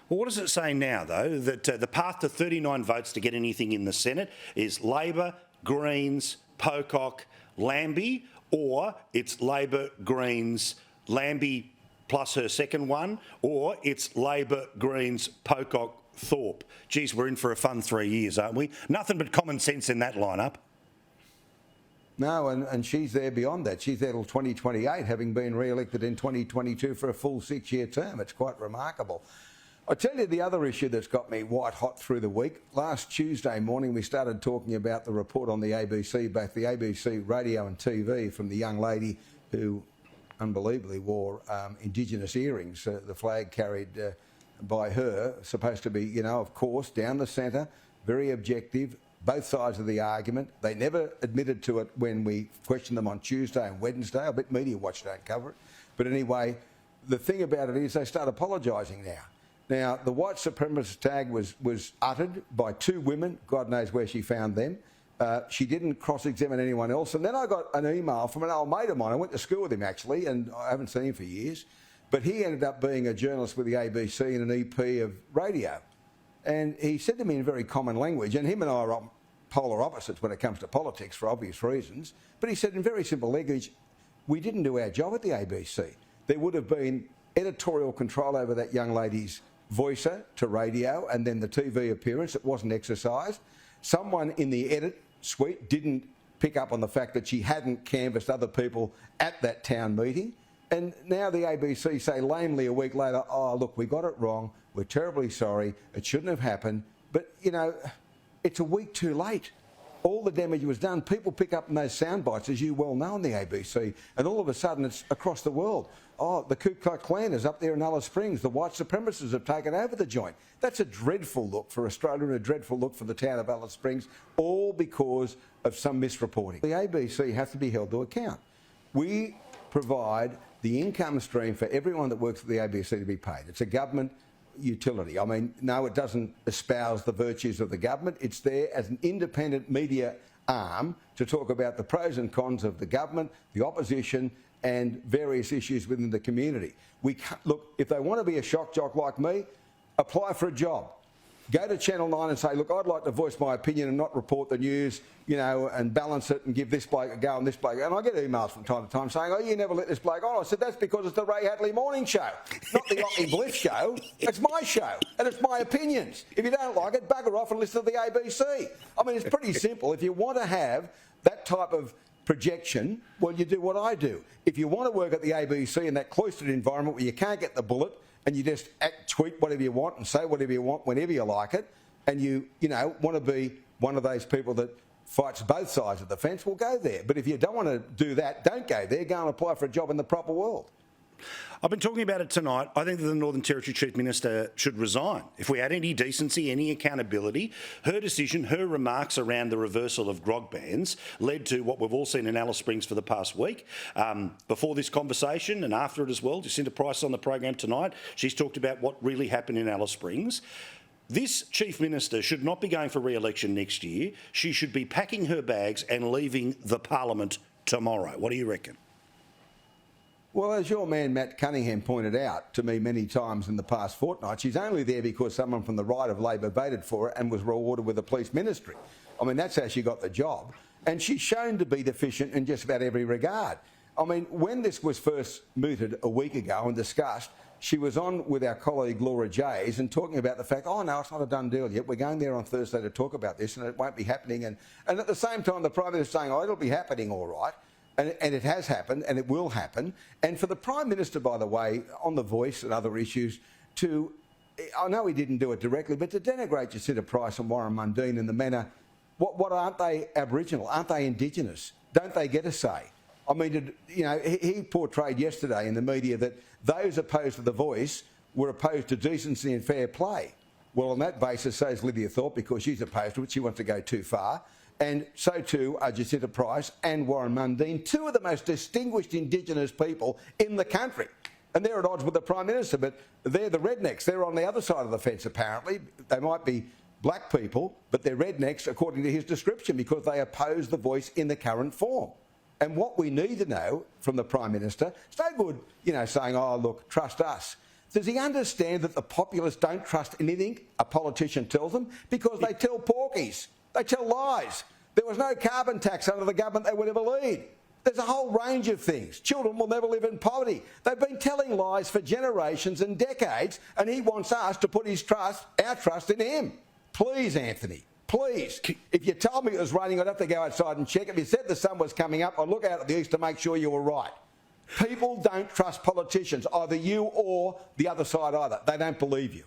Well, what does it say now, though, that the path to 39 votes to get anything in the Senate is Labor, Greens, Pocock, Lambie, or it's Labor, Greens, Lambie plus her second one, or it's Labor, Greens, Pocock, Thorpe. Geez, we're in for a fun 3 years, aren't we? Nothing but common sense in that lineup. No, and she's there beyond that. She's there till 2028, having been re-elected in 2022 for a full 6-year term. It's quite remarkable. I tell you the other issue that's got me white hot through the week. Last Tuesday morning we started talking about the report on the ABC, both the ABC radio and TV, from the young lady who unbelievably wore Indigenous earrings, the flag carried by her, supposed to be, you know, of course, down the centre, very objective, both sides of the argument. They never admitted to it when we questioned them on Tuesday and Wednesday. I bet Media Watch don't cover it. But anyway, the thing about it is they start apologising now. Now, the white supremacist tag was uttered by 2 women. God knows where she found them. She didn't cross-examine anyone else. And then I got an email from an old mate of mine. I went to school with him, actually, and I haven't seen him for years. But he ended up being a journalist with the ABC and an EP of radio. And he said to me in very common language, and him and I are polar opposites when it comes to politics for obvious reasons, but he said in very simple language, we didn't do our job at the ABC. There would have been editorial control over that young lady's voicer to radio and then the TV appearance. It wasn't exercised. Someone in the edit suite didn't pick up on the fact that she hadn't canvassed other people at that town meeting. And now the ABC say lamely a week later, oh, look, we got it wrong. We're terribly sorry. It shouldn't have happened. But, you know, it's a week too late. All the damage was done. People pick up in those sound bites, as you well know, on the ABC, and all of a sudden it's across the world. Oh, the Ku Klux Klan is up there in Alice Springs. The white supremacists have taken over the joint. That's a dreadful look for Australia and a dreadful look for the town of Alice Springs, all because of some misreporting. The ABC has to be held to account. We provide the income stream for everyone that works at the ABC to be paid. It's a government utility. I mean, no, it doesn't espouse the virtues of the government. It's there as an independent media arm to talk about the pros and cons of the government, the opposition, and various issues within the community. We can't, look, if they want to be a shock jock like me, apply for a job. Go to Channel 9 and say, look, I'd like to voice my opinion and not report the news, you know, and balance it and give this bloke a go and this bloke. And I get emails from time to time saying, oh, you never let this bloke on. I said, that's because it's the Ray Hadley morning show, not the Lockie Bliff show. It's my show and it's my opinions. If you don't like it, bugger off and listen to the ABC. I mean, it's pretty simple. If you want to have that type of projection, well, you do what I do. If you want to work at the ABC in that cloistered environment where you can't get the bullet, and you just tweet whatever you want and say whatever you want whenever you like it, and you know, want to be one of those people that fights both sides of the fence, well, go there. But if you don't want to do that, don't go there. Go and apply for a job in the proper world. I've been talking about it tonight. I think that the Northern Territory Chief Minister should resign. If we had any decency, any accountability, her decision, her remarks around the reversal of GROG bans led to what we've all seen in Alice Springs for the past week. Before this conversation and after it as well, Jacinta Price on the program tonight, she's talked about what really happened in Alice Springs. This Chief Minister should not be going for re-election next year. She should be packing her bags and leaving the Parliament tomorrow. What do you reckon? Well, as your man Matt Cunningham pointed out to me many times in the past fortnight, she's only there because someone from the right of Labor voted for her and was rewarded with a police ministry. I mean, that's how she got the job. And she's shown to be deficient in just about every regard. I mean, when this was first mooted a week ago and discussed, she was on with our colleague Laura Jays and talking about the fact, oh, no, it's not a done deal yet. We're going there on Thursday to talk about this and it won't be happening. And at the same time, the Prime Minister saying, oh, it'll be happening all right. And it has happened and it will happen. And for the Prime Minister, by the way, on The Voice and other issues, to, I know he didn't do it directly, but to denigrate Jacinta Price and Warren Mundine in the manner, what aren't they Aboriginal? Aren't they Indigenous? Don't they get a say? I mean, you know, he portrayed yesterday in the media that those opposed to The Voice were opposed to decency and fair play. Well, on that basis, so is Lydia Thorpe, because she's opposed to it. She wants to go too far. And so too are Jacinta Price and Warren Mundine, 2 of the most distinguished Indigenous people in the country. And they're at odds with the Prime Minister, but they're the rednecks. They're on the other side of the fence, apparently. They might be black people, but they're rednecks, according to his description, because they oppose The Voice in the current form. And what we need to know from the Prime Minister, it's no good, you know, saying, oh, look, trust us. Does he understand that the populace don't trust anything a politician tells them? Because they tell porkies. They tell lies. There was no carbon tax under the government they would ever lead. There's a whole range of things. Children will never live in poverty. They've been telling lies for generations and decades, and he wants us to put our trust in him. Please, Anthony, please. If you told me it was raining, I'd have to go outside and check. If you said the sun was coming up, I'd look out at the east to make sure you were right. People don't trust politicians, either you or the other side either. They don't believe you.